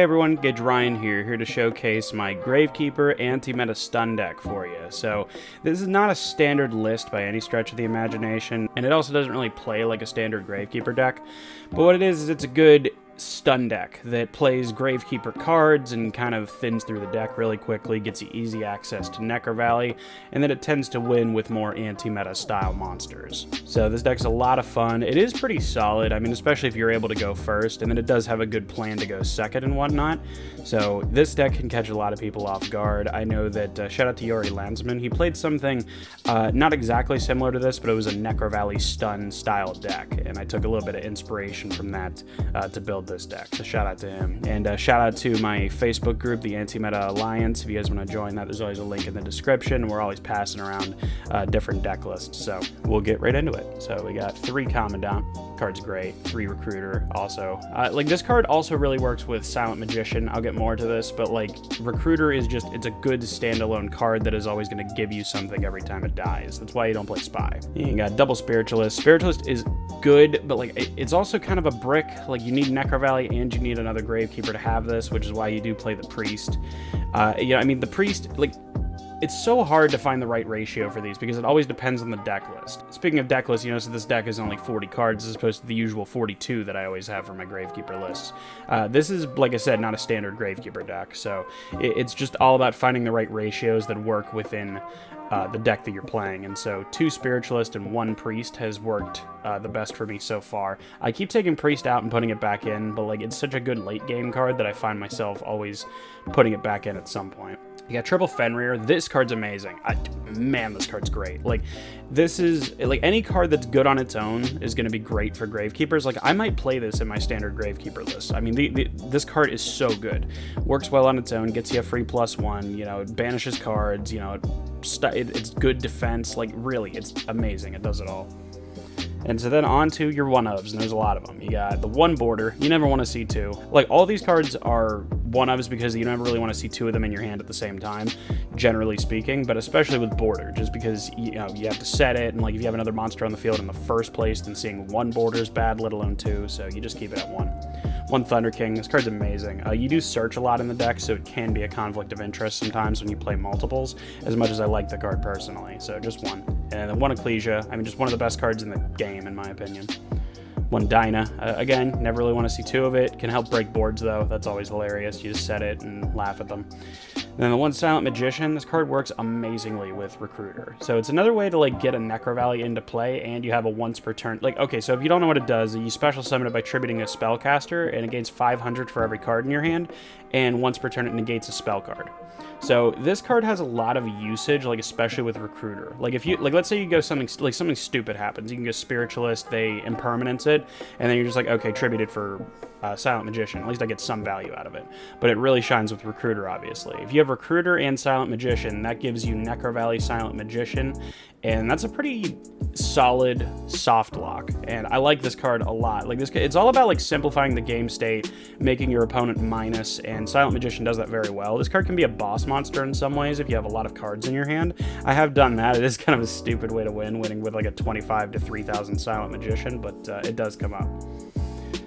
Hey everyone, Gage Ryan here to showcase my Gravekeeper anti-meta stun deck for you. So this is not a standard list by any stretch of the imagination, and it also doesn't really play like a standard Gravekeeper deck, but what it is it's a good stun deck that plays Gravekeeper cards and kind of thins through the deck really quickly, gets you easy access to Necro Valley, and then it tends to win with more anti-meta style monsters. So this deck's a lot of fun. It is pretty solid, I mean, especially if you're able to go first, and then it does have a good plan to go second and whatnot. So this deck can catch a lot of people off guard. I know that, shout out to Yuri Landsman, he played something not exactly similar to this, but it was a Necro Valley stun style deck, and I took a little bit of inspiration from that to build this deck, so shout out to him. And shout out to my Facebook group, the Anti-Meta Alliance. If you guys want to join that, there's always a link in the description. We're always passing around different deck lists, so we'll get right into it. So we got 3 Commandant, card's great, 3 Recruiter also. Like this card also really works with Silent Magician. I'll get more to this, but like Recruiter is just, it's a good standalone card that is always going to give you something every time it dies. That's why you don't play Spy. You got double Spiritualist. Spiritualist is good, but like it's also kind of a brick. Like you need Necro Valley and you need another Gravekeeper to have this, which is why you do play the Priest. You know, I mean, the Priest, like, it's so hard to find the right ratio for these because it always depends on the deck list. Speaking of deck lists, you know, so this deck is only 40 cards as opposed to the usual 42 that I always have for my Gravekeeper lists. This is, like I said, not a standard Gravekeeper deck, so it's just all about finding the right ratios that work within the deck that you're playing. And so 2 Spiritualist and 1 Priest has worked the best for me so far. I keep taking Priest out and putting it back in, but like it's such a good late game card that I find myself always putting it back in at some point. You got triple Fenrir. This card's amazing. Man, this card's great. Like, this is, like, any card that's good on its own is going to be great for Gravekeepers. Like, I might play this in my standard Gravekeeper list. I mean, this card is so good. Works well on its own, gets you a free +1, you know, it banishes cards, you know, it's good defense. Like, really, it's amazing. It does it all. And so then on to your one-ofs, and there's a lot of them. You got the 1 border. You never want to see 2. Like, all these cards are one-ofs because you never really want to see 2 of them in your hand at the same time, generally speaking, but especially with border, just because, you know, you have to set it, and like if you have another monster on the field in the first place, then seeing 1 border is bad, let alone 2, so you just keep it at 1. 1 Thunder King. This card's amazing. You do search a lot in the deck, so it can be a conflict of interest sometimes when you play multiples, as much as I like the card personally, so just 1. And then 1 Ecclesia. I mean, just one of the best cards in the game, in my opinion. 1 Dinah. Again, never really want to see 2 of it. Can help break boards, though. That's always hilarious. You just set it and laugh at them. And then the 1 Silent Magician. This card works amazingly with Recruiter. So it's another way to, like, get a Necro Valley into play, and you have a once per turn. Like, okay, so if you don't know what it does, you special summon it by tributing a spellcaster, and it gains 500 for every card in your hand, and once per turn it negates a spell card. So this card has a lot of usage, like especially with Recruiter. Like if you, like let's say you go something stupid happens, you can go Spiritualist, they impermanence it, and then you're just like, okay, tribute it for Silent Magician. At least I get some value out of it. But it really shines with Recruiter, obviously. If you have Recruiter and Silent Magician, that gives you Necro Valley Silent Magician, and that's a pretty solid soft lock. And I like this card a lot. Like this, it's all about like simplifying the game state, making your opponent minus, and Silent Magician does that very well. This card can be a boss monster in some ways if you have a lot of cards in your hand. I have done that. It is kind of a stupid way to winning with like a 25 to 3,000 Silent Magician, but it does come up.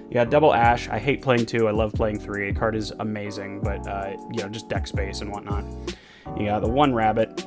You got double Ash. I hate playing 2. I love playing 3. The card is amazing, but you know, just deck space and whatnot. You got the 1 Rabbit.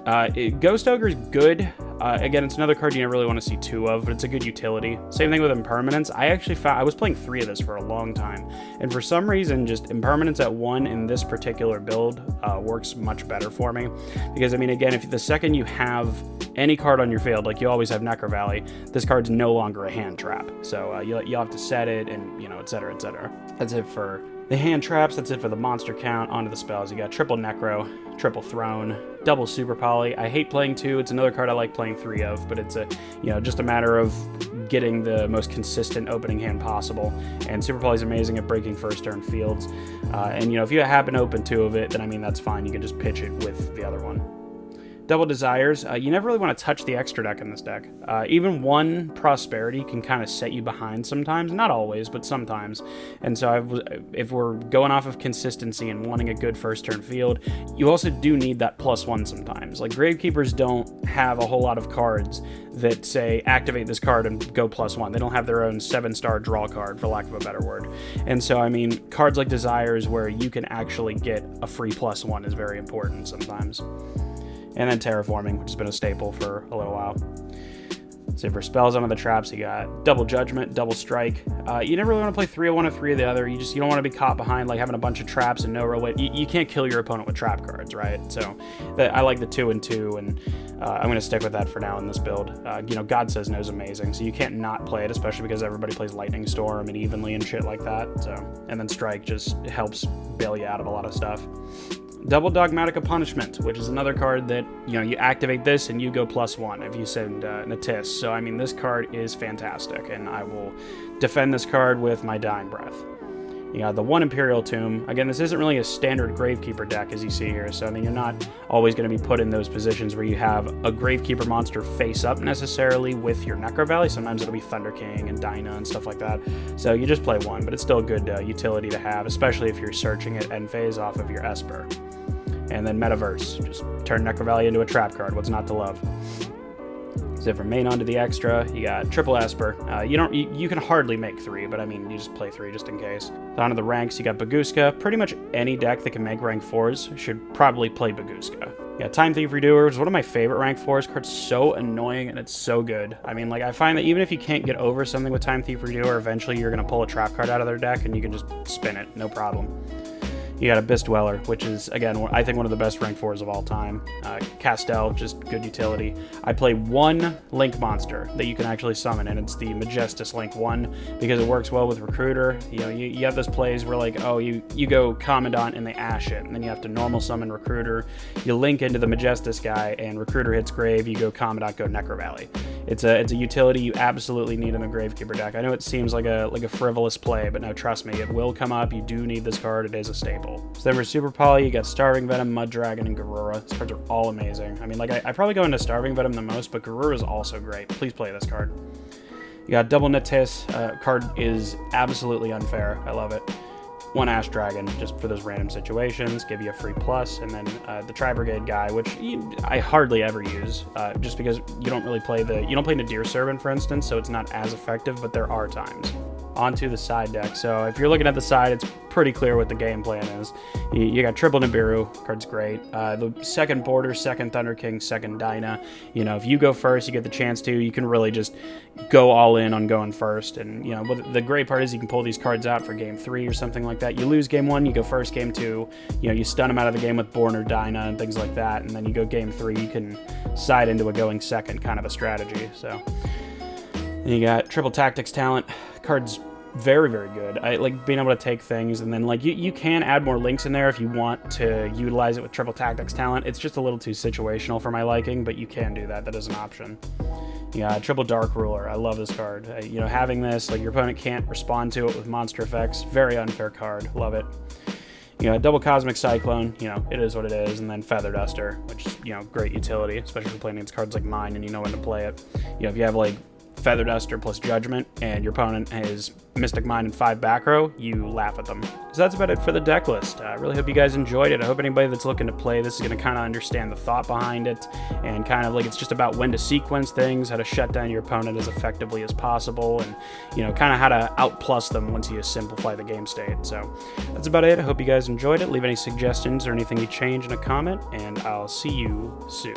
Ghost Ogre is good. Again, it's another card you never really want to see 2 of, but it's a good utility. Same thing with Impermanence. I actually found I was playing 3 of this for a long time, and for some reason, just Impermanence at 1 in this particular build works much better for me. Because I mean, again, if the second you have any card on your field, like you always have Necro Valley, this card's no longer a hand trap. So you'll have to set it, and you know, etc., etc. That's it for the hand traps. That's it for the monster count. Onto the spells. You got triple Necro, triple Throne, double Super Poly. I hate playing 2. It's another card I like playing 3 of, but it's just a matter of getting the most consistent opening hand possible. And Super Poly is amazing at breaking first turn fields. And you know, if you happen to open 2 of it, then I mean that's fine. You can just pitch it with the other one. Double Desires, you never really want to touch the extra deck in this deck. Even one Prosperity can kind of set you behind sometimes. Not always, but sometimes. And so if we're going off of consistency and wanting a good first turn field, you also do need that +1 sometimes. Like, Gravekeepers don't have a whole lot of cards that say, activate this card and go +1. They don't have their own 7-star draw card, for lack of a better word. And so, I mean, cards like Desires where you can actually get a free +1 is very important sometimes. And then Terraforming, which has been a staple for a little while. So for spells onto the traps, you got Double Judgment, Double Strike. You never really want to play 3 of one or 3 of the other. You don't want to be caught behind like having a bunch of traps and no real way. You can't kill your opponent with trap cards, right? So I like the 2 and 2, and I'm going to stick with that for now in this build. God Says No is amazing, so you can't not play it, especially because everybody plays Lightning Storm and Evenly and shit like that. So, and then Strike just helps bail you out of a lot of stuff. Double Dogmatic of Punishment, which is another card that, you activate this and you go +1 if you send Natis. So, I mean, this card is fantastic, and I will defend this card with my dying breath. You got the 1 Imperial Tomb. Again, this isn't really a standard Gravekeeper deck, as you see here, so, I mean, you're not always going to be put in those positions where you have a Gravekeeper monster face up necessarily with your Necro Valley. Sometimes it'll be Thunder King and Dinah and stuff like that. So you just play 1, but it's still a good utility to have, especially if you're searching at end phase off of your Esper. And then Metaverse, just turn Necro Valley into a trap card. What's not to love? So for main onto the extra, you got triple Esper. You can hardly make 3, but I mean, you just play 3 just in case. So onto the ranks, you got Baguska. Pretty much any deck that can make rank 4s should probably play Baguska. Yeah, Time Thief Redoer is one of my favorite rank 4s cards. So annoying, and it's so good. I mean, like, I find that even if you can't get over something with Time Thief Redoer, eventually you're going to pull a trap card out of their deck, and you can just spin it, no problem. You got Abyss Dweller, which is, again, I think one of the best rank 4s of all time. Castel, just good utility. I play 1 Link monster that you can actually summon, and it's the Majestus Link 1, because it works well with Recruiter. You have those plays where, like, oh, you go Commandant and they ash it, and then you have to normal summon Recruiter. You link into the Majestus guy, and Recruiter hits Grave, you go Commandant, go Necro Valley. It's a utility you absolutely need in a Gravekeeper deck. I know it seems like a frivolous play, but no, trust me, it will come up. You do need this card. It is a staple. So then for Super Poly, you got Starving Venom, Mud Dragon, and Garura. These cards are all amazing. I mean, like, I probably go into Starving Venom the most, but Garura is also great. Please play this card. You got Double Natis. Card is absolutely unfair. I love it. 1 Ash Dragon, just for those random situations, give you a free plus, and then the Tri-Brigade guy, which I hardly ever use, just because you don't play Nadir Servant, for instance, so it's not as effective, but there are times. Onto the side deck. So if you're looking at the side, it's pretty clear what the game plan is. You got triple Nibiru, card's great. The second Border, second Thunder King, second Dinah. If you go first, you get the chance to. You can really just go all in on going first. And, the great part is you can pull these cards out for game 3 or something like that. You lose game 1, you go first game 2. You stun them out of the game with Born or Dinah and things like that. And then you go game 3, you can side into a going second kind of a strategy. So, and you got triple Tactics talent. Card's very, very good. I like being able to take things, and then, like, you can add more links in there if you want to utilize it with triple Tactics talent. It's just a little too situational for my liking, but you can do that. That is an option. Yeah, triple Dark Ruler. I love this card. Having this, like, your opponent can't respond to it with monster effects. Very unfair card. Love it. Double Cosmic Cyclone, it is what it is, and then Feather Duster, which is, great utility, especially for playing against cards like mine and you know when to play it. If you have, like, Feather Duster plus Judgment, and your opponent has Mystic Mind and 5 back row, you laugh at them. So that's about it for the deck list. I really hope you guys enjoyed it. I hope anybody that's looking to play this is going to kind of understand the thought behind it, and kind of like it's just about when to sequence things, how to shut down your opponent as effectively as possible, and kind of how to outplus them once you simplify the game state. So that's about it. I hope you guys enjoyed it. Leave any suggestions or anything you change in a comment, and I'll see you soon.